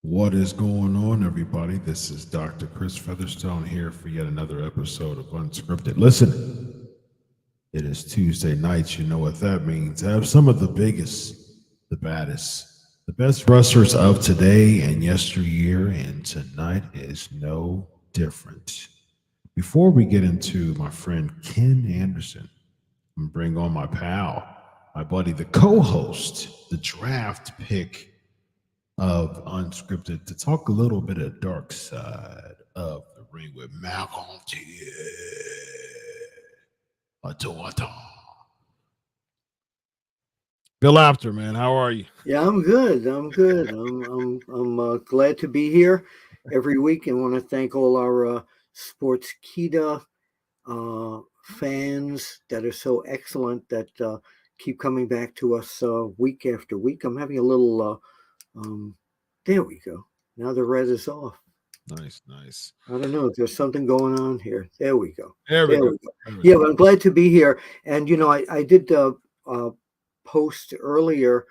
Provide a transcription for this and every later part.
What is going on, everybody? This is Dr. Chris Featherstone here for yet another episode of UnSKripted. Listen, it is Tuesday nights. You know what that means. I have some of the biggest, the baddest, the best wrestlers of today and yesteryear, and tonight is no different. Before we get into my friend Ken Anderson, I'm going to bring on my pal, my buddy, the co-host, the draft pick of UnSKripted, to talk a little bit of dark side of the ring with Malcolm T. Bill Apter, man, how are you? Yeah, I'm good. I'm glad to be here every week, and want to thank all our Sportskeeda fans that are so excellent, that keep coming back to us week after week. I'm having a little. There we go. Now the red is off. Nice. I don't know if there's something going on here. There we go. There we go. Yeah, but I'm glad to be here. And, you know, I did post earlier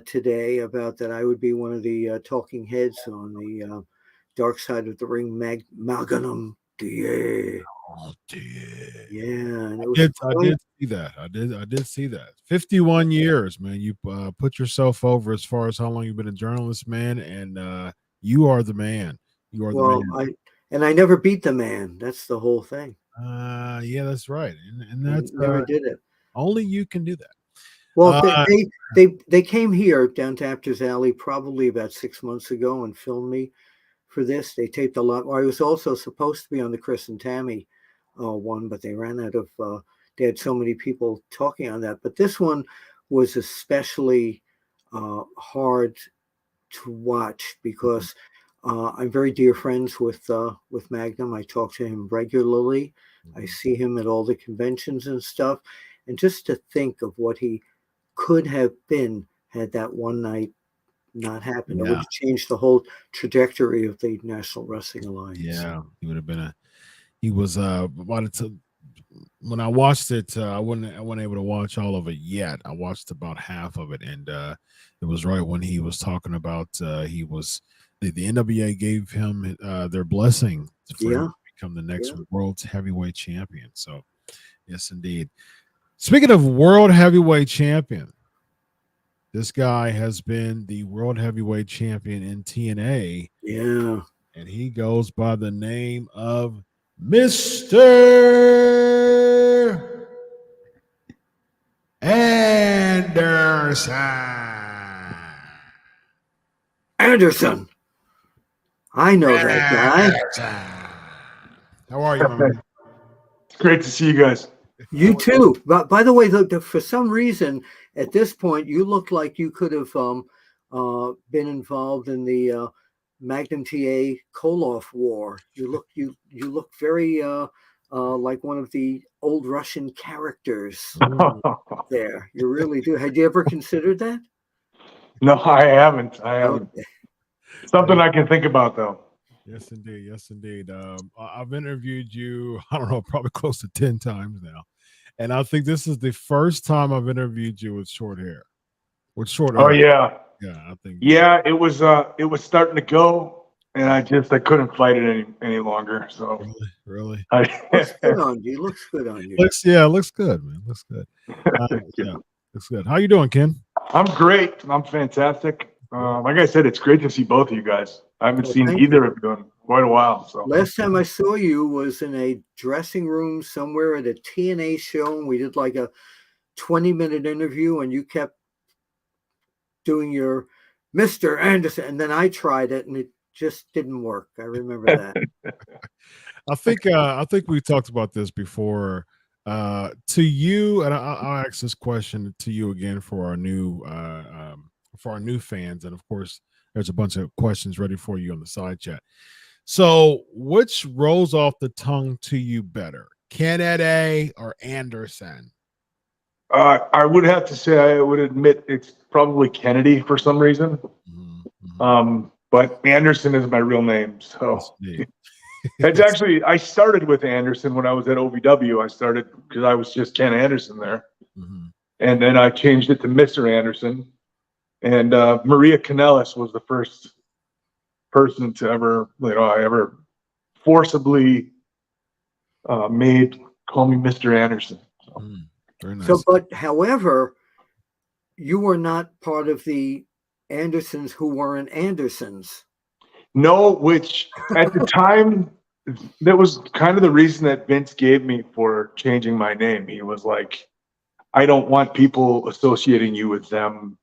today about that I would be one of the talking heads on the Dark Side of the Ring Magnum DA. Oh, dear. Yeah, and it was I did see that. I did see that. 51 years, man. You put yourself over as far as how long you've been a journalist, man, and you are the man. You are the man. I never beat the man. That's the whole thing. Yeah, that's right. And that's never did it. Only you can do that. Well, they came here down to Apter's Alley probably about 6 months ago and filmed me for this. They taped a lot. Well, I was also supposed to be on the Chris and Tammy one, but they ran out of they had so many people talking on that. But this one was especially hard to watch because I'm very dear friends with Magnum. I talk to him regularly. I see him at all the conventions and stuff. And just to think of what he could have been had that one night not happened, it would have changed the whole trajectory of the National Wrestling Alliance. Yeah, he would have been when I watched it, I wasn't able to watch all of it yet. I watched about half of it, and it was right when he was talking about the NWA gave him their blessing for him to become the next world heavyweight champion. So, yes, indeed. Speaking of world heavyweight champion, this guy has been the world heavyweight champion in TNA. Yeah, and he goes by the name of Mr. Anderson. I know that guy. How are you, man? Great to see you guys. You too. But by the way, for some reason, at this point, you look like you could have been involved in the Magnum TA Koloff War. You look very like one of the old Russian characters there. You really do. Had you ever considered that? No, I haven't. Something I can think about, though. Yes, indeed. Yes, indeed. I've interviewed you, I don't know, probably close to 10 times now. And I think this is the first time I've interviewed you with short hair. With short Oh hair. yeah, Yeah, I think. yeah. It was starting to go, and I couldn't fight it any longer. So Really. Looks good on you. Looks good on you. Looks good, man. Looks good. Yeah, looks good. How you doing, Ken? I'm great. I'm fantastic. Like I said, it's great to see both of you guys. I haven't Well, seen thank either you. of you in quite a while. So Last time I saw you was in a dressing room somewhere at a TNA show, and we did like a 20-minute interview, and you kept doing your Mr. Anderson, and then I tried it, and it just didn't work. I remember that. I think we talked about this before. To you, and I'll ask this question to you again for our new fans, and of course, there's a bunch of questions ready for you on the side chat. So, which rolls off the tongue to you better, Kennedy or Anderson? I would have to say I would admit it's probably Kennedy for some reason. But Anderson is my real name. So it's actually, I started with Anderson when I was at OVW. I started because I was just Ken Anderson there. And then I changed it to Mr. Anderson. And Maria Kanellis was the first person to ever, I ever forcibly call me Mr. Anderson. So. Very nice. So, but however, you were not part of the Andersons who weren't Andersons. No, which at the time, that was kind of the reason that Vince gave me for changing my name. He was like, I don't want people associating you with them.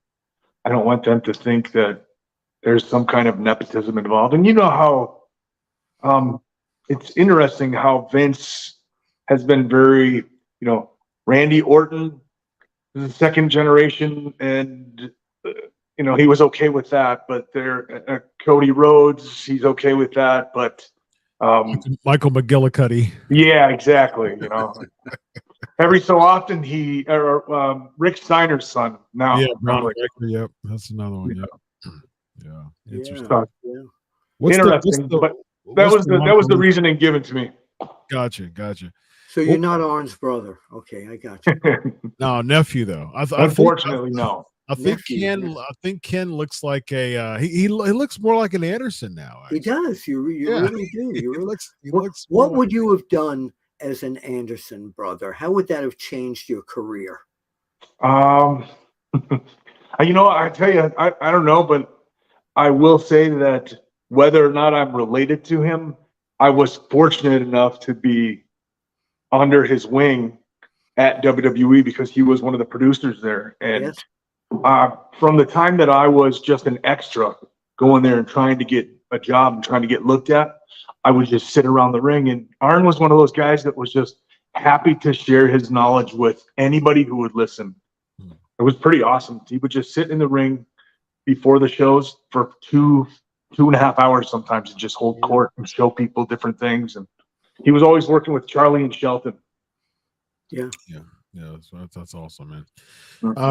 I don't want them to think that there's some kind of nepotism involved. And you know how it's interesting how Vince has been very, Randy Orton is a second generation, and he was okay with that. But Cody Rhodes, he's okay with that. But Michael McGillicuddy. Yeah, exactly. Every so often Rick Steiner's son now. Yeah, Brown. Yep, that's another one. Yeah. Interesting. Interesting, but that was the reasoning given to me. Gotcha. So you're not Arn's brother. Okay, I got you. No, nephew though. Unfortunately, no. I think Ken looks like a he looks more like an Anderson now. Actually. He does. You really do. He looks what would you have done as an Anderson brother? How would that have changed your career? I tell you, I don't know, but I will say that whether or not I'm related to him, I was fortunate enough to be under his wing at WWE because he was one of the producers there. And from the time that I was just an extra going there and trying to get a job and trying to get looked at, I would just sit around the ring. And Arn was one of those guys that was just happy to share his knowledge with anybody who would listen. It was pretty awesome. He would just sit in the ring before the shows for 2.5 hours sometimes and just hold court and show people different things. And he was always working with Charlie and Shelton. Yeah. That's awesome, man.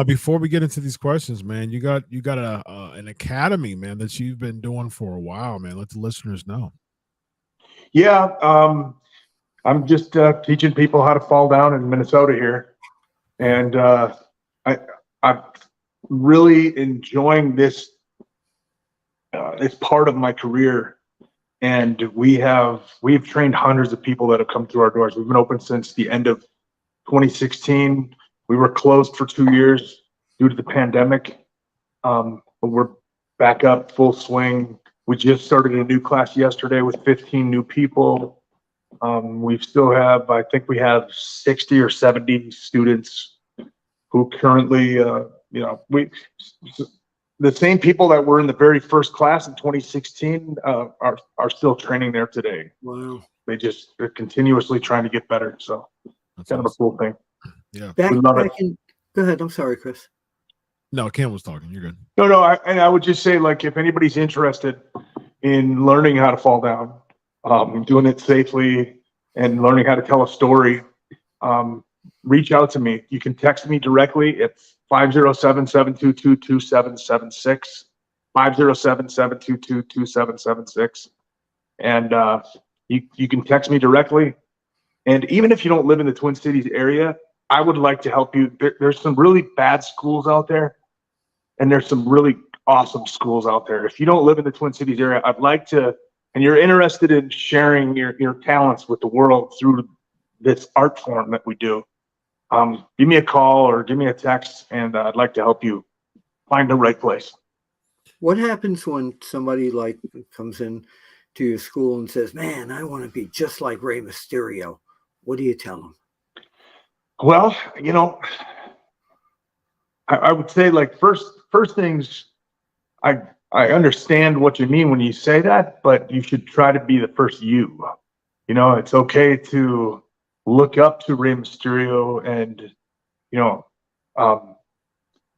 Before we get into these questions, man, you got an academy, man, that you've been doing for a while, man. Let the listeners know. Yeah, I'm just teaching people how to fall down in Minnesota here, and I'm really enjoying this part of my career. And we've trained hundreds of people that have come through our doors. We've been open since the end of 2016. We were closed for 2 years due to the pandemic, but we're back up full swing. We just started a new class yesterday with 15 new people. We still have, I think we have 60 or 70 students who currently, the same people that were in the very first class in 2016 are still training there today. Wow. They're continuously trying to get better. So it's kind of a cool thing. Yeah. Go ahead. I'm sorry, Chris. No, Ken was talking. You're good. No. I would just say, like, if anybody's interested in learning how to fall down, doing it safely and learning how to tell a story, reach out to me. You can text me directly. It's 507-722-2776, 507-722-2776. And you can text me directly. And even if you don't live in the Twin Cities area, I would like to help you. There's some really bad schools out there, and there's some really awesome schools out there. If you don't live in the Twin Cities area, I'd like to, and you're interested in sharing your talents with the world through this art form that we do, give me a call or give me a text, and I'd like to help you find the right place. What happens when somebody like comes in to your school and says, "Man, I want to be just like Rey Mysterio"? What do you tell them? Well, I would say, like, first things, I understand what you mean when you say that, but you should try to be the first you. It's okay to look up to Rey Mysterio and,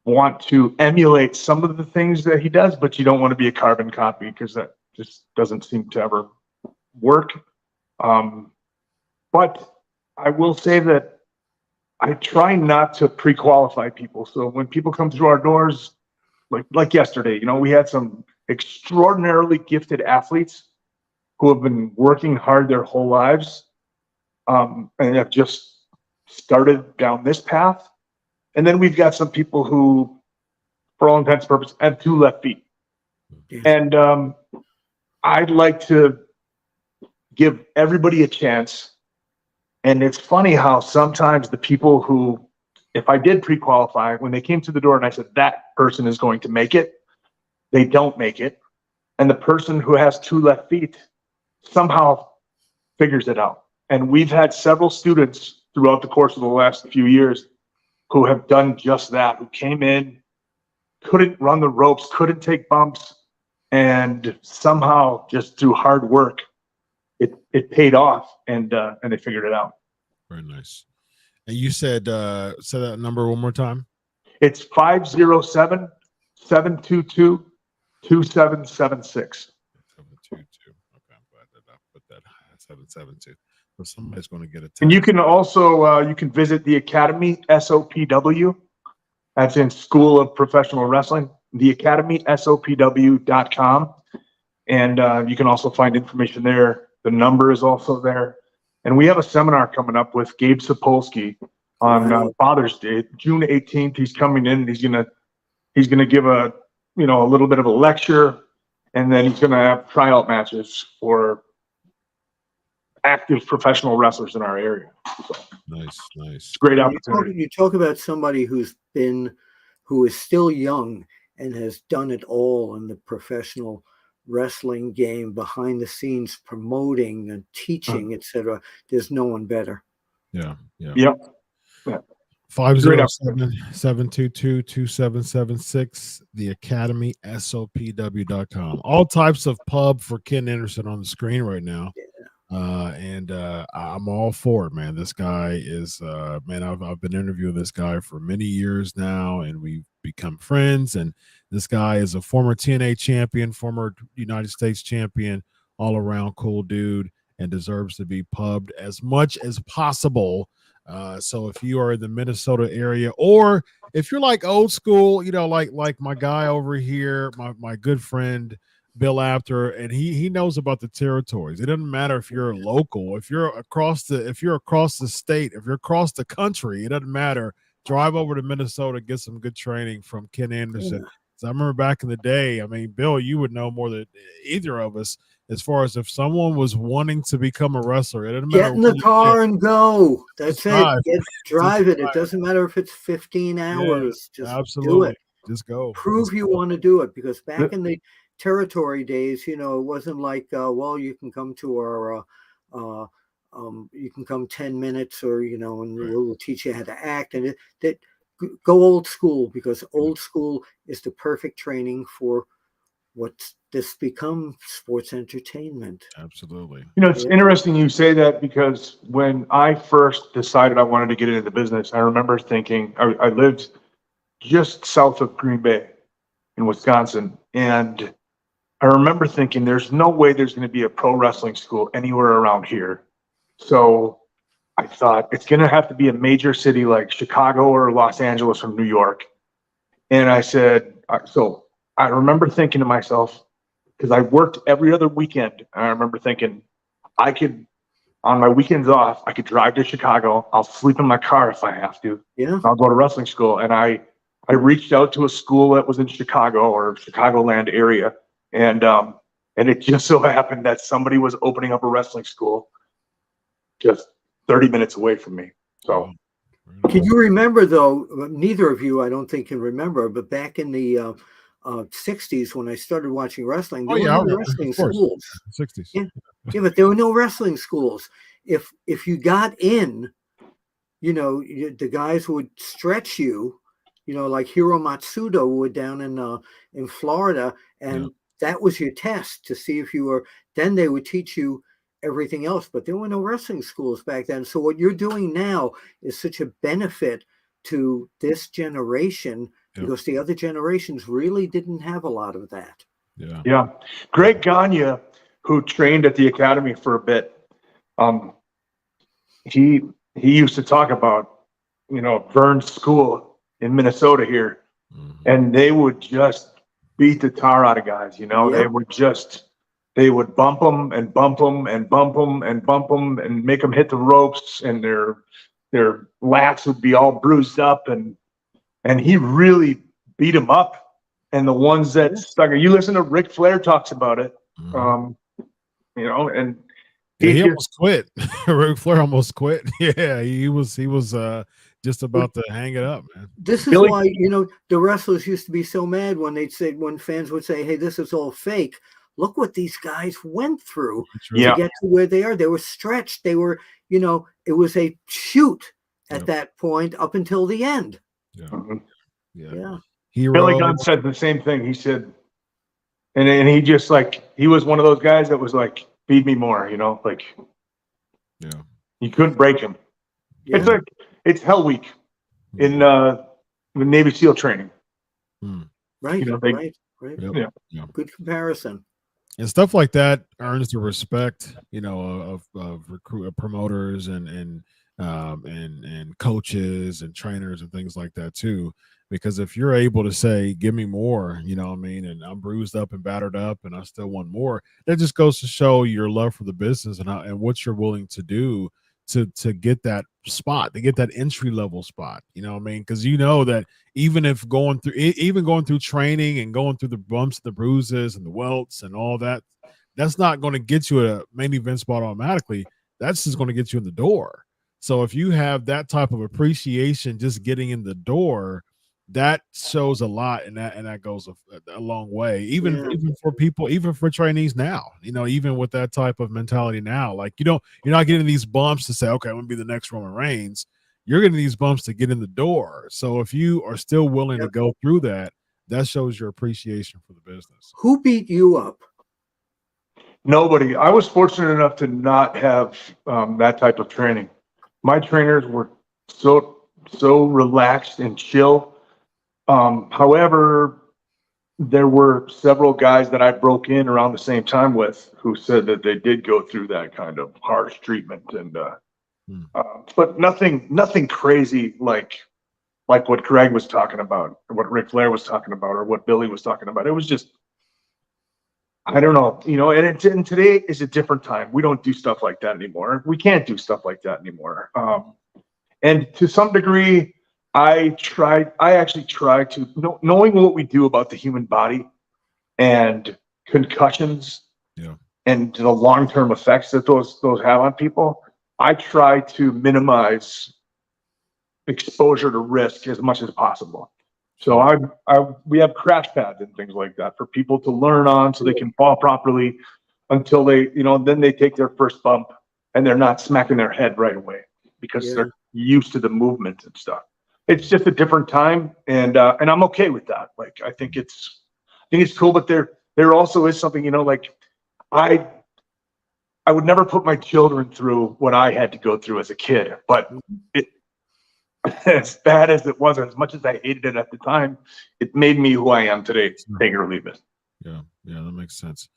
want to emulate some of the things that he does, but you don't want to be a carbon copy, because that just doesn't seem to ever work. But I will say that I try not to pre-qualify people. So when people come through our doors, like yesterday, we had some extraordinarily gifted athletes who have been working hard their whole lives, and have just started down this path. And then we've got some people who, for all intents and purposes, have 2 left feet. Yeah. And I'd like to give everybody a chance. And it's funny how sometimes the people who, if I did pre-qualify, when they came to the door and I said, that person is going to make it, they don't make it. And the person who has 2 left feet somehow figures it out. And we've had several students throughout the course of the last few years who have done just that, who came in, couldn't run the ropes, couldn't take bumps, and somehow just through hard work, it paid off, and they figured it out. Very nice. And you said say that number one more time. It's 507-722-2776. 722. Okay, I'm glad that I put that 772. So somebody's going to get a text. And you can also you can visit the Academy, SOPW. That's in School of Professional Wrestling. The Academy, SOPW.com. And you can also find information there. The number is also there. And we have a seminar coming up with Gabe Sapolsky on Father's Day, June 18th. He's coming in. He's gonna give a little bit of a lecture, and then he's gonna have tryout matches for active professional wrestlers in our area. So, nice. Great opportunity. You talk about somebody who is still young and has done it all in the professional wrestling game, behind the scenes, promoting and teaching, etc. There's no one better. Yeah. Yep. 507-722-2776, the Academy, SOPW.com. All types of pub for Ken Anderson on the screen right now. And I'm all for it, man. This guy is man, I've been interviewing this guy for many years now, and we've become friends. And this guy is a former TNA champion, former United States champion, all around cool dude, and deserves to be pubbed as much as possible. So if you are in the Minnesota area, or if you're like old school, like my guy over here, my good friend Bill Apter, and he knows about the territories. It doesn't matter if you're local, if you're across the state, if you're across the country, it doesn't matter. Drive over to Minnesota, get some good training from Ken Anderson. Yeah. So I remember back in the day, I mean, Bill, you would know more than either of us as far as if someone was wanting to become a wrestler. It doesn't matter. Get in the car and go. That's it. Drive it. It doesn't matter if it's 15 hours. Yeah, just absolutely. do it. Just go. Prove you want to do it, because back in the territory days, it wasn't like, you can come to our you can come 10 minutes, or and we'll teach you how to act, and go old school, because old school is the perfect training for what's this become, sports entertainment. Absolutely. It's interesting you say that, because when I first decided I wanted to get into the business, I remember thinking, I lived just south of Green Bay in Wisconsin, and I remember thinking, there's no way there's going to be a pro wrestling school anywhere around here. So I thought, it's going to have to be a major city like Chicago or Los Angeles or New York. And I said, so I remember thinking to myself, because I worked every other weekend. I remember thinking I could, on my weekends off, I could drive to Chicago. I'll sleep in my car if I have to. Yeah. I'll go to wrestling school. And I reached out to a school that was in Chicago or Chicagoland area. And it just so happened that somebody was opening up a wrestling school just 30 minutes away from me. So Can you remember, though, neither of you, I don't think, can remember, but back in the 60s when I started watching wrestling, there were no wrestling schools. 60s. Yeah, but there were no wrestling schools. If you got in, the guys would stretch you, like Hiro Matsuda would down in Florida, and that was your test to see if you were. Then they would teach you everything else, but there were no wrestling schools back then. So what you're doing now is such a benefit to this generation because the other generations really didn't have a lot of that. Yeah. Greg Gagne, who trained at the academy for a bit, he used to talk about, Vern's school in Minnesota here, and they would just beat the tar out of guys. They would bump them and bump them and bump them and bump them and make them hit the ropes, and their lats would be all bruised up, and he really beat them up. And the ones that stuck, you listen to Ric Flair talks about it, and he almost quit. Ric Flair almost quit. Yeah, he was just about to hang it up, man. This is why the wrestlers used to be so mad when fans would say, "Hey, this is all fake." Look what these guys went through to get to where they are. They were stretched. They were, it was a shoot at that point up until the end. Yeah. Billy Gunn said the same thing. He said, and he just he was one of those guys that was like, feed me more, you couldn't break him. Yeah. It's Hell Week in the Navy SEAL training. Right. Right. Yep. Yeah. Good comparison. And stuff like that earns the respect, of promoters and coaches and trainers and things like that too. Because if you're able to say, "Give me more," and I'm bruised up and battered up, and I still want more, that just goes to show your love for the business and what you're willing to do to get that spot, to get that entry level spot. Because that even going through training and going through the bumps, the bruises, and the welts and all that, that's not going to get you a main event spot automatically. That's just going to get you in the door. So if you have that type of appreciation, just getting in the door, that shows a lot, and that goes a long way. Even for people, even for trainees now, even with that type of mentality now, you're not getting these bumps to say, "Okay, I'm gonna be the next Roman Reigns." You're getting these bumps to get in the door. So if you are still willing to go through that, that shows your appreciation for the business. Who beat you up? Nobody. I was fortunate enough to not have that type of training. My trainers were so relaxed and chill. However, there were several guys that I broke in around the same time with who said that they did go through that kind of harsh treatment, and but nothing crazy like what Greg was talking about, or what Ric Flair was talking about, or what Billy was talking about. It was just, I don't know, and today is a different time. We don't do stuff like that anymore. We can't do stuff like that anymore. And to some degree, I actually try to, knowing what we do about the human body and concussions and the long-term effects that those have on people, I try to minimize exposure to risk as much as possible. So we have crash pads and things like that for people to learn on so they can fall properly until they, then they take their first bump and they're not smacking their head right away because they're used to the movement and stuff. It's just a different time, and I'm okay with that. I think it's cool, but there also is something, I would never put my children through what I had to go through as a kid, but as bad as it was, or as much as I hated it at the time, it made me who I am today. Take it or leave it. Yeah, that makes sense.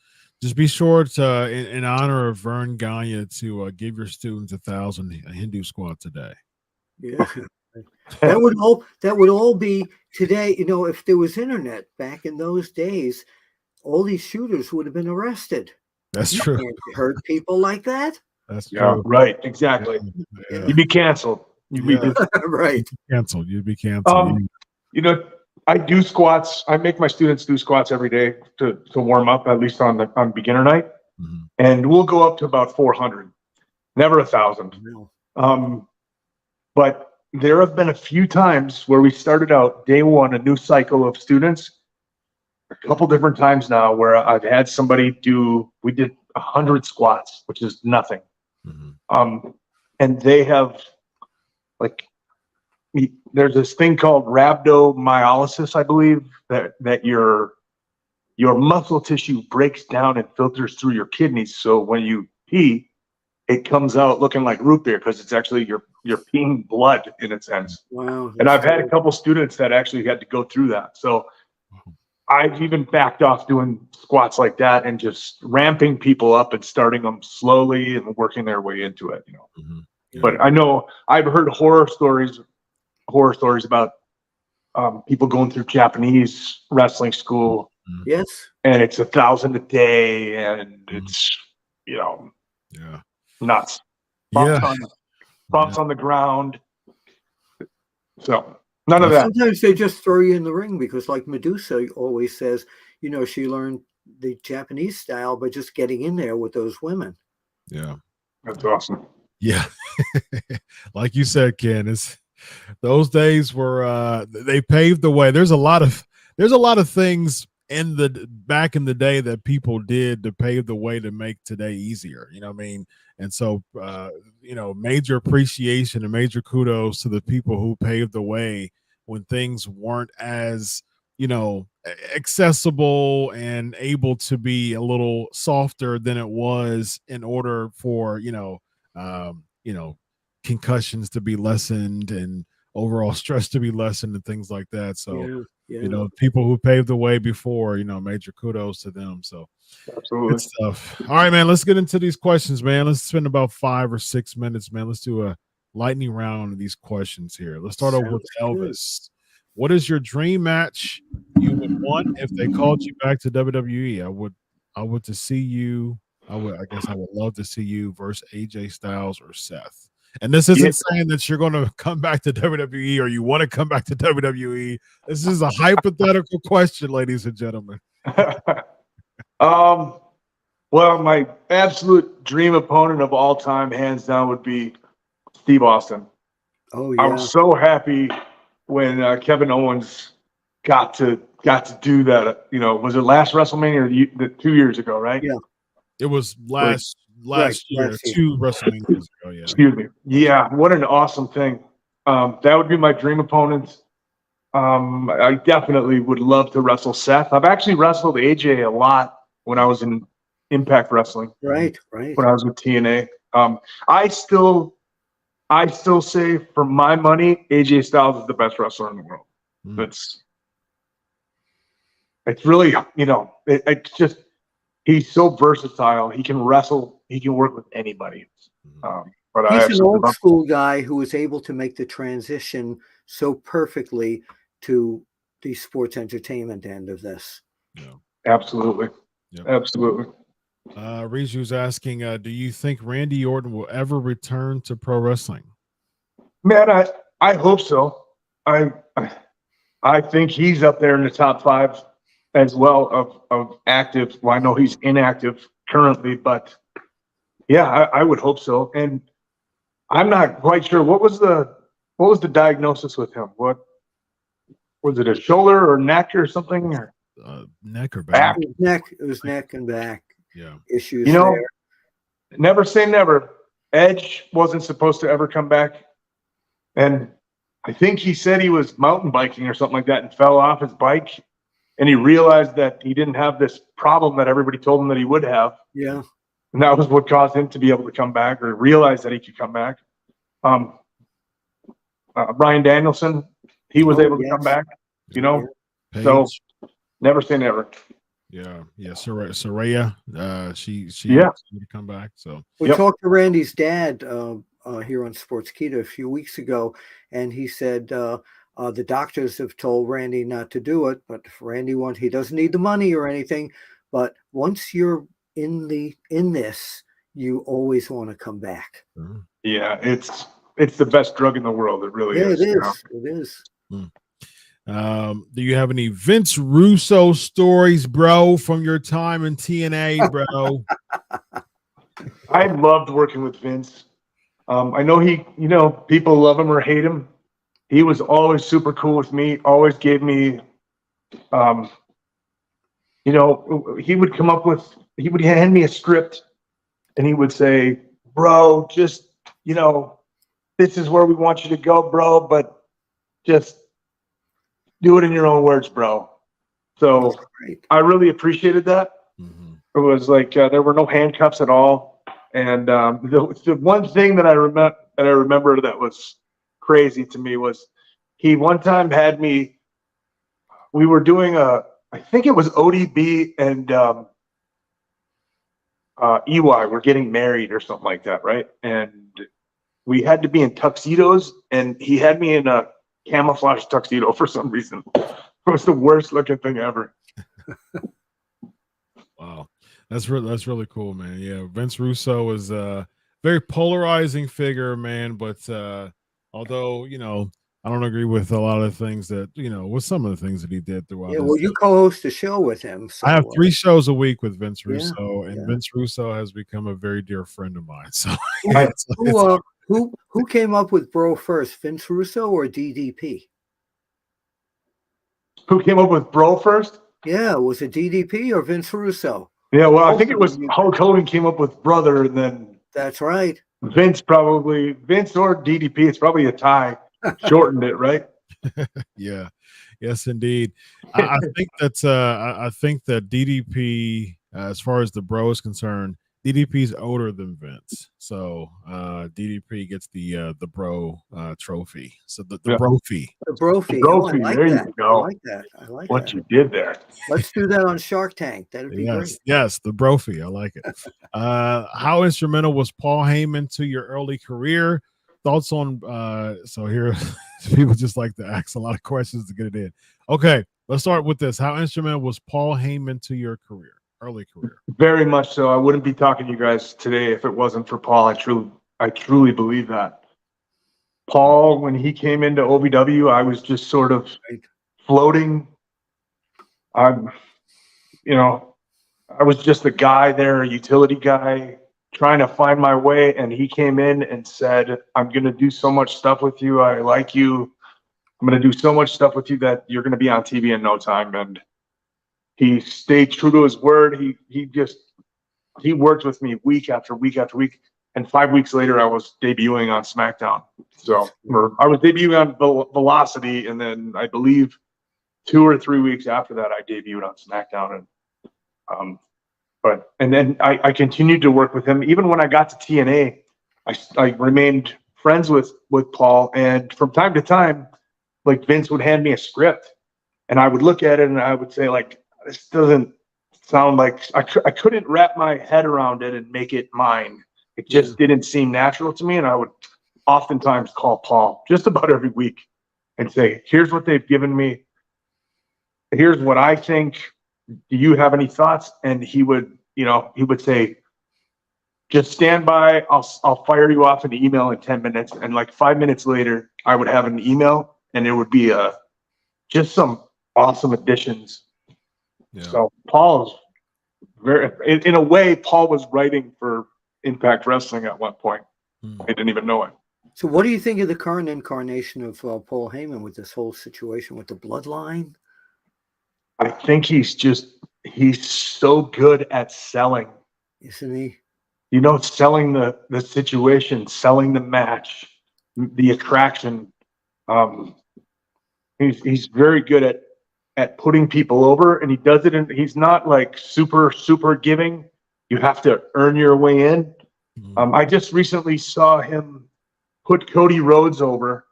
Just be sure to, in honor of Vern Gagne, to give your students 1,000 Hindu squats a day. Yeah. That would all be today. If there was internet back in those days, all these shooters would have been arrested. That's You true. can't hurt people like that. That's Yeah, true. right. Exactly. Yeah. You'd be canceled. You'd be Right. Canceled. You'd be canceled. You know, I do squats. I make my students do squats every day to warm up, at least on beginner night. Mhm. And we'll go up to about 400, never 1,000. No. But there have been a few times where we started out day one, a new cycle of students, a couple different times now where I've had somebody we did 100 squats, which is nothing. Mhm. And they have, like, there's this thing called rhabdomyolysis, I believe, that your muscle tissue breaks down and filters through your kidneys. So when you pee, it comes out looking like root beer because it's actually you're peeing blood in a sense. Wow. And I've had a couple students that actually had to go through that. So I've even backed off doing squats like that and just ramping people up and starting them slowly and working their way into it, you know. Mhm. Yeah. But I know I've heard horror stories about people going through Japanese wrestling school, Yes. and it's 1,000 a day, and it's, you know, Yeah. nuts. Yeah. Bumps on the ground. So none of that. Sometimes they just throw you in the ring because, like Medusa always says, you know, she learned the Japanese style by just getting in there with those women. Yeah. That's awesome. Yeah. Like you said, Ken, those days were they paved the way. There's a lot of things back in the day that people did to pave the way to make today easier. You know what I mean? And so you know, major appreciation and major kudos to the people who paved the way when things weren't as, you know, accessible and able to be a little softer than it was, in order for, you know, concussions to be lessened and overall stress to be lessened and things like that. So, you know, people who paved the way before, you know, major kudos to them. So Absolutely. good stuff. All right, man, let's get into these questions, man. Let's spend about 5 or 6 minutes, man. Let's do a lightning round of these questions here. Let's start over with Elvis. What is your dream match you would want if they called you back to WWE? I would love to see you versus AJ Styles or Seth. And this isn't saying that you're going to come back to WWE or you want to come back to WWE. This is a hypothetical question, ladies and gentlemen. Well, my absolute dream opponent of all time, hands down, would be Steve Austin. Oh yeah. I was so happy when Kevin Owens got to do that. You know, was it last WrestleMania or 2 years ago, right? Yeah. It was last year, 2 WrestleManias ago. Yeah. Excuse me. Yeah, what an awesome thing. That would be my dream opponent. I definitely would love to wrestle Seth. I've actually wrestled AJ a lot when I was in Impact Wrestling. Right. When I was with TNA. I still say, for my money, AJ Styles is the best wrestler in the world. It's really, you know, it's just, he's so versatile. He can wrestle. He can work with anybody. But he's an old school guy who was able to make the transition so perfectly to the sports entertainment end of this. Yeah. Absolutely. Yep. Absolutely. Riju's asking, do you think Randy Orton will ever return to pro wrestling? Man, I hope so. I think he's up there in the top 5 as well of active. Well, I know he's inactive currently, but yeah, I would hope so. And I'm not quite sure what was the diagnosis with him. What was it, a shoulder or neck or something? Or neck or back? It was neck and back. Yeah. Issues. You know, there. Never say never. Edge wasn't supposed to ever come back. And I think he said he was mountain biking or something like that and fell off his bike. And he realized that he didn't have this problem that everybody told him that he would have. Yeah. And that was what caused him to be able to come back, or realize that he could come back. Bryan Danielson, he was able to come back, you know. Paige. So never say never. Yeah. Saraya, she to come back. So we talked to Randy's dad here on Sportskeeda a few weeks ago, and he said the doctors have told Randy not to do it, but if Randy he doesn't need the money or anything, but once you're in this, you always want to come back. Yeah, it's the best drug in the world. It really is. It is. You know? It is. Do you have any Vince Russo stories, bro, from your time in TNA, bro? I loved working with Vince. I know people love him or hate him. He was always super cool with me, always gave me, he would hand me a script and he would say, bro, just, this is where we want you to go, bro, but just do it in your own words, bro. So I really appreciated that. Mm-hmm. It was like there were no handcuffs at all. And the one thing that I remember that was crazy to me was he one time had me. We were doing I think it was ODB and EY were getting married or something like that, right? And we had to be in tuxedos, and he had me in a camouflage tuxedo for some reason. It was the worst looking thing ever. Wow. That's really cool, man. Yeah, Vince Russo was a very polarizing figure, man. But although I don't agree with a lot of things that with some of the things that he did throughout. Yeah, well, you co-host a show with him. So, I have 3 shows a week with Vince Russo, and yeah. Vince Russo has become a very dear friend of mine. So, who came up with bro first, Vince Russo or DDP? Who came up with bro first? Yeah, was it DDP or Vince Russo? Yeah, well, I think it was Hulk Hogan came up with brother, and then that's right. Vince or DDP. It's probably a tie. Shortened it, right? Yeah. Yes, indeed. I think that's I think that DDP, as far as the bro is concerned, DDP's older than Vince, so DDP gets the bro trophy. So the brophy. The brophy. Brophy. I like there that. You go. I like that. I like what that. you did there. Let's do that on Shark Tank. That'd be great. Yes, the brophy. I like it. How instrumental was Paul Heyman to your early career? Thoughts on so here people just like to ask a lot of questions to get it in. Okay, let's start with this. How instrumental was Paul Heyman to your early career? Very much so. I wouldn't be talking to you guys today if it wasn't for Paul. I truly believe that. Paul, when he came into OVW, I was just sort of floating. I was just a guy there, a utility guy, trying to find my way, and he came in and said, I'm going to do so much stuff with you. I like you. I'm going to do so much stuff with you that you're going to be on TV in no time. And he stayed true to his word. He worked with me week after week after week. And 5 weeks later, I was debuting on SmackDown. So I was debuting on Velocity, and then I believe 2 or 3 weeks after that, I debuted on SmackDown. And then I continued to work with him. Even when I got to TNA, I remained friends with Paul. And from time to time, like Vince would hand me a script, and I would look at it and I would say, like, this doesn't sound like I couldn't wrap my head around it and make it mine. It just didn't seem natural to me. And I would oftentimes call Paul just about every week and say, here's what they've given me. Here's what I think. Do you have any thoughts? And he would say, just stand by. I'll fire you off an email in 10 minutes. And like 5 minutes later, I would have an email, and it would be just some awesome additions. Yeah. So Paul's in a way, Paul was writing for Impact Wrestling at one point. I didn't even know it. So what do you think of the current incarnation of Paul Heyman with this whole situation with the bloodline? I think he's so good at selling. Isn't he? Selling the situation, selling the match, the attraction. He's very good at putting people over, and he does it. He's not like super giving. You have to earn your way in. I just recently saw him put Cody Rhodes over.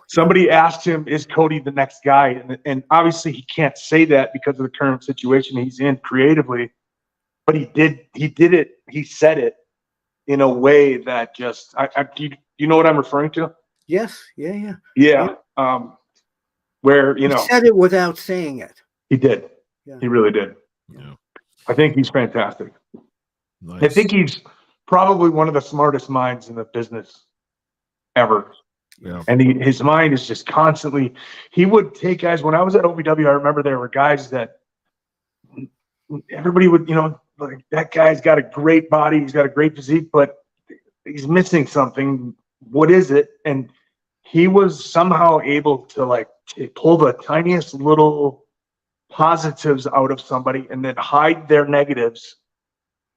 Somebody asked him, is Cody the next guy? And obviously he can't say that because of the current situation he's in creatively, but he did it. He said it in a way that just, do you know what I'm referring to? Yes. Yeah. Where, he said it without saying it. He did. Yeah. He really did. Yeah. I think he's fantastic. Nice. I think he's probably one of the smartest minds in the business ever. Yeah. And his mind is just constantly, he would take guys, when I was at OVW, I remember there were guys that everybody would, like, that guy's got a great body, he's got a great physique, but he's missing something. What is it? And he was somehow able to like pull the tiniest little positives out of somebody and then hide their negatives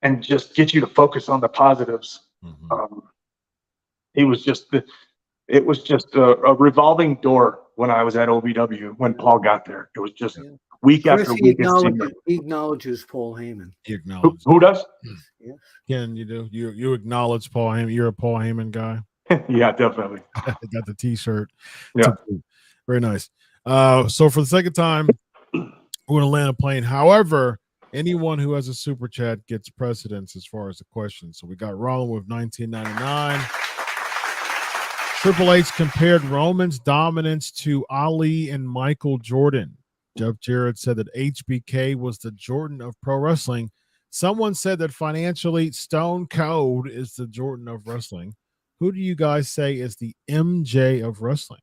and just get you to focus on the positives. Mhm. It was just a revolving door when I was at OVW when Paul got there. It was just week Chris, after week. he acknowledges Paul Heyman. He acknowledges. Who does? Yeah. Ken, you do. You acknowledge Paul Heyman. You're a Paul Heyman guy. Yeah, definitely. Got the T-shirt. Yeah. Very nice. So for the second time, we're going to land a plane. However, anyone who has a super chat gets precedence as far as the question. So we got Roland with 1999. Triple H compared Roman's dominance to Ali and Michael Jordan. Jeff Jarrett said that HBK was the Jordan of pro wrestling. Someone said that financially, Stone Cold is the Jordan of wrestling. Who do you guys say is the MJ of wrestling?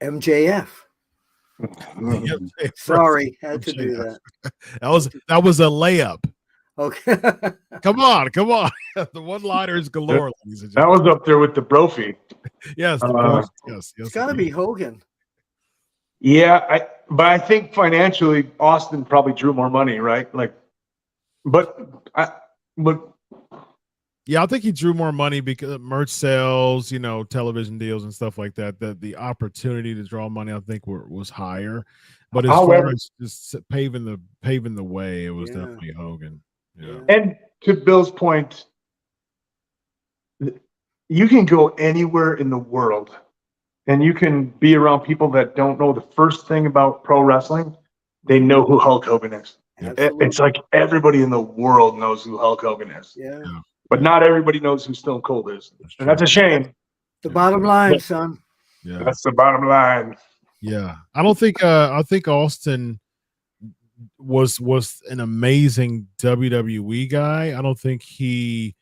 MJF. Sorry, had to do that. That was a layup. Okay. Come on. The one-liners galore, ladies and That gentlemen. was up there with the Brophy. Yes, yes. It's got to be Hogan. Yeah, but I think financially, Austin probably drew more money, right? Yeah, I think he drew more money because of merch sales, television deals and stuff like that. That the opportunity to draw money, I think, was higher. But as far as just paving the way, it was definitely Hogan. Yeah. And to Bill's point, you can go anywhere in the world and you can be around people that don't know the first thing about pro wrestling. They know who Hulk Hogan is. Absolutely. It's like everybody in the world knows who Hulk Hogan is. Yeah. But not everybody knows who Stone Cold is. And that's a shame. The bottom line, son. Yeah. That's the bottom line. Yeah. I think Austin was an amazing WWE guy. I don't think he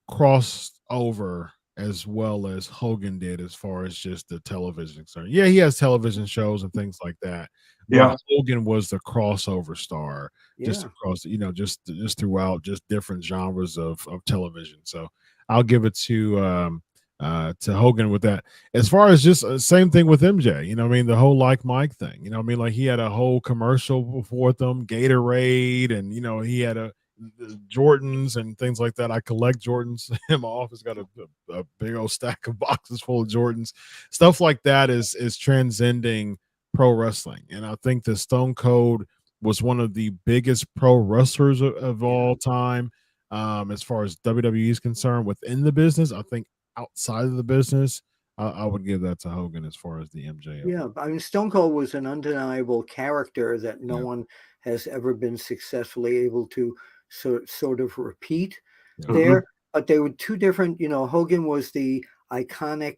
crossed over as well as Hogan did as far as just the television concern. Yeah, he has television shows and things like that. Yeah. Hogan was the crossover star just Yeah. across, just throughout just different genres of television. So I'll give it to Hogan with that. As far as just same thing with MJ, the whole like Mike thing, like he had a whole commercial before them, Gatorade, and he had the Jordans and things like that. I collect Jordans. In my office got a big old stack of boxes full of Jordans. Stuff like that is transcending pro wrestling, and I think that Stone Cold was one of the biggest pro wrestlers of all time, as far as WWE is concerned within the business. I think outside of the business, I would give that to Hogan as far as the MJ. Yeah, I mean, Stone Cold was an undeniable character that no one has ever been successfully able to sort of repeat there. But they were two different, Hogan was the iconic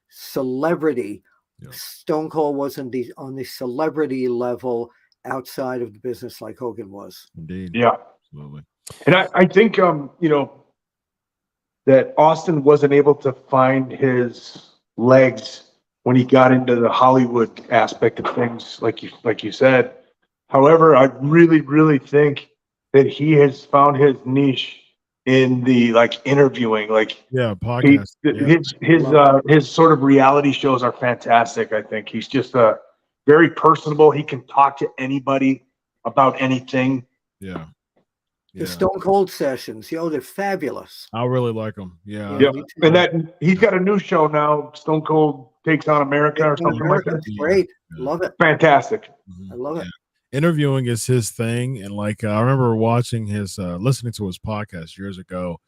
celebrity. Stone Cold wasn't on the celebrity level outside of the business like Hogan was. Indeed. Yeah. Absolutely. And I think, that Austin wasn't able to find his legs when he got into the Hollywood aspect of things, like you said. However, I really, really think that he has found his niche in the interviewing, podcast. His sort of reality shows are fantastic. I think he's just very personable. He can talk to anybody about anything. Yeah. The Stone Cold sessions, they're fabulous. I really like them. Yeah. And that he's got a new show now, Stone Cold Takes on America or something like that. It's great. Love it. Fantastic. I love it. Interviewing is his thing, and I remember watching listening to his podcast years ago.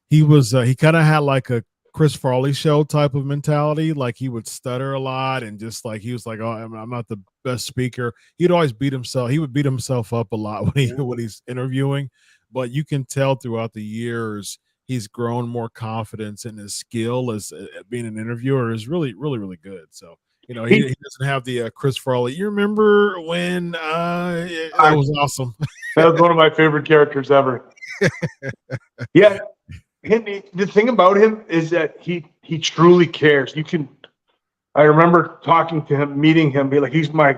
He kind of had like a Chris Farley show type of mentality. Like he would stutter a lot, and just he was like, "Oh, I'm not the best speaker." He'd always beat himself. He would beat himself up a lot when he's interviewing. But you can tell throughout the years he's grown more confidence in his skill as being an interviewer is really, really, really good. So. He doesn't have the Chris Farley. You remember when that was awesome? That was one of my favorite characters ever. Yeah. The thing about him is that he truly cares. I remember talking to him, meeting him, be like, he's my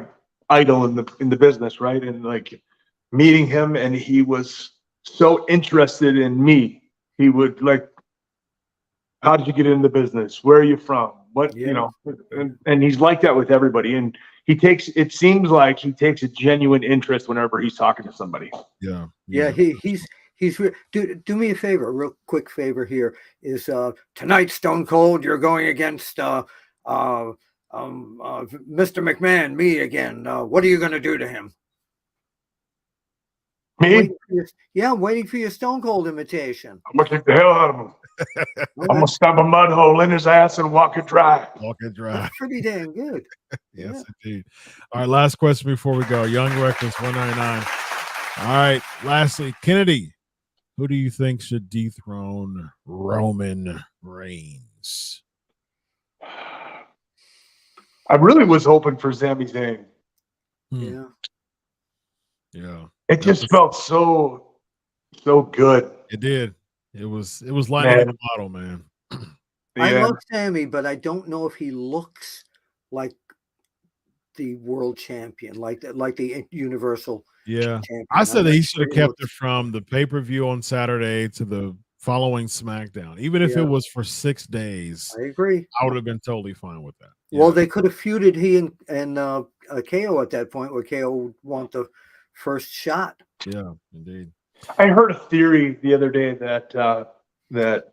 idol in the business, right? And like meeting him, and he was so interested in me. He would like, how did you get into the business? Where are you from? What, and he's like that with everybody. And it seems like he takes a genuine interest whenever he's talking to somebody. Yeah. Do me a favor, a real quick favor here is tonight, Stone Cold, you're going against Mr. McMahon, me again. What are you going to do to him? Me? I'm waiting for your Stone Cold imitation. I'm going to kick the hell out of him. I'm going to stomp a mud hole in his ass and walk it dry. That's pretty damn good. Yes, indeed. All right, last question before we go. Young Reckless 199. All right, lastly, Kennedy, who do you think should dethrone Roman Reigns? I really was hoping for Sami Zayn. Yeah. It just felt so good. It did. It was lightning in the bottle, man. I love Sammy, but I don't know if he looks like the world champion, like the Universal. Yeah, champion. I said that he should have kept it from the pay-per-view on Saturday to the following SmackDown, even if it was for 6 days. I agree. I would have been totally fine with that. Well, they could have feuded he and KO at that point, where KO would want the first shot. Yeah, indeed. I heard a theory the other day that the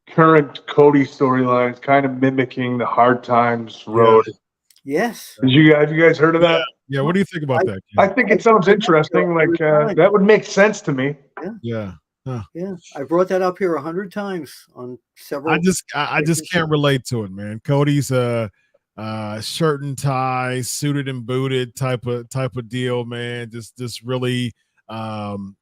current Cody storyline is kind of mimicking the Hard Times road. Yes. Have you guys heard of that? Yeah. What do you think about that? I think it sounds interesting. Like that would make sense to me. Yeah. Huh. Yeah. I brought that up here 100 times on several. I just can't relate to it, man. Cody's a shirt and tie, suited and booted type of deal, man. Just really. I'm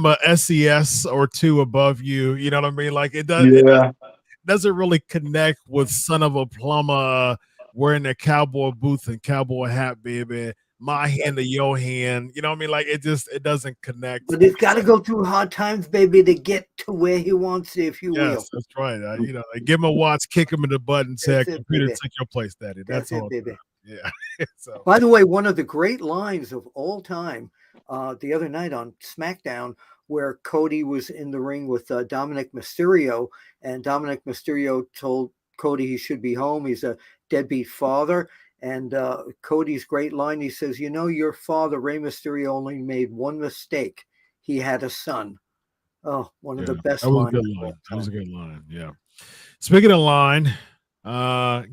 a SES or two above you. You know what I mean? Like it doesn't really connect with son of a plumber wearing a cowboy boots and cowboy hat, baby. My hand to your hand. You know what I mean? Like it doesn't connect. But it's got to go through hard times, baby, to get to where he wants it, if you will. Yes, that's right. They give him a watch, kick him in the butt, and say, "Computer, take your place, Daddy." That's all, baby. Yeah. So. By the way, one of the great lines of all time, the other night on SmackDown, where Cody was in the ring with Dominic Mysterio, and Dominic Mysterio told Cody he should be home. He's a deadbeat father. And Cody's great line, he says, your father, Rey Mysterio, only made one mistake. He had a son. Oh, one of the best lines. That was a good line. Yeah. Speaking of line,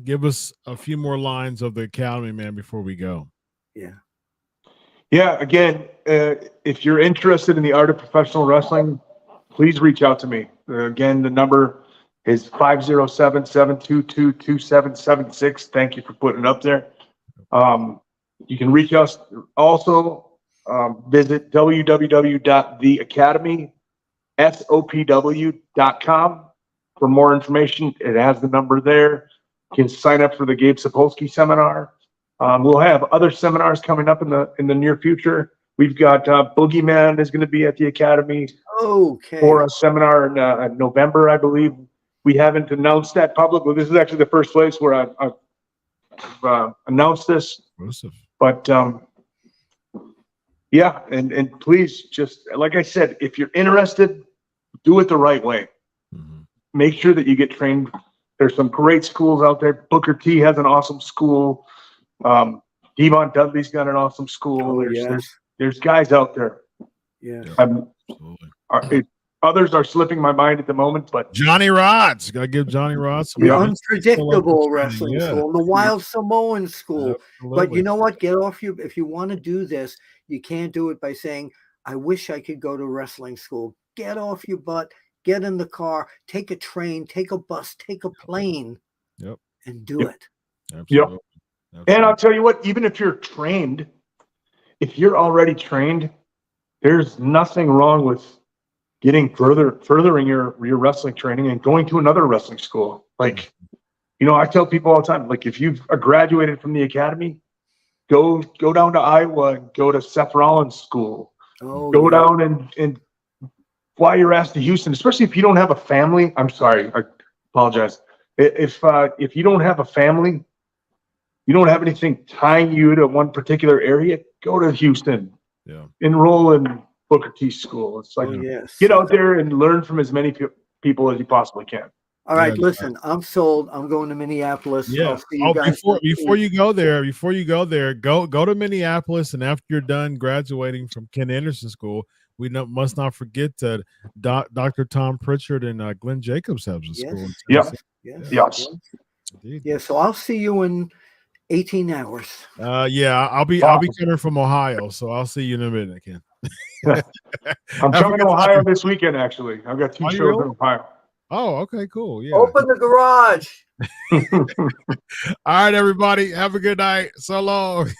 give us a few more lines of the Academy, man, before we go. Yeah. Again, if you're interested in the art of professional wrestling, please reach out to me. Again, the number is 507-722-2776. Thank you for putting it up there. You can reach us also. Visit www.theacademysopw.com for more information. It has the number there. You can sign up for the Gabe Sapolsky seminar. We'll have other seminars coming up in the near future. We've got Boogeyman is going to be at the Academy for a seminar in November, I believe. We haven't announced that publicly. This is actually the first place where I've announced this. But and please, just like I said, if you're interested, do it the right way. Mm-hmm. Make sure that you get trained. There's some great schools out there. Booker T has an awesome school. Devon Dudley's got an awesome school. There's guys out there. Yeah. Others are slipping my mind at the moment, but Johnny Rodz, gotta give Johnny Rodz some. The Unpredictable Wrestling School, the Wild Samoan School. Absolutely. But you know what? If you want to do this, you can't do it by saying, "I wish I could go to wrestling school." Get off your butt, get in the car, take a train, take a bus, take a plane, and do it. Absolutely. And I'll tell you what, even if you're trained, if you're already trained, there's nothing wrong with getting furthering your wrestling training and going to another wrestling school. Like, I tell people all the time, like if you've graduated from the academy, Go down to Iowa and go to Seth Rollins' school. Oh, Go yeah. down and fly your ass to Houston, especially if you don't have a family. I'm sorry, I apologize. If you don't have a family, you don't have anything tying you to one particular area, go to Houston. Yeah. Enroll in Booker T school. It's like, Oh, yes. get out there and learn from as many people as you possibly can. All right, Yeah, listen, I'm sold. I'm going to Minneapolis. Yeah. I'll see you guys. Before you go there, go to Minneapolis, and after you're done graduating from Ken Anderson School, we must not forget that Dr. Tom Pritchard and Glenn Jacobs have a school. In Yeah. Tennessee. Yes. Indeed. Yeah, so I'll see you in 18 hours. Yeah, I'll be coming from Ohio, so I'll see you in a minute, Ken. I'm coming to Ohio this weekend, actually. I've got 2 Are you shows really? in Ohio. Oh, okay, cool. Yeah. Open the garage. All right, everybody. Have a good night. So long.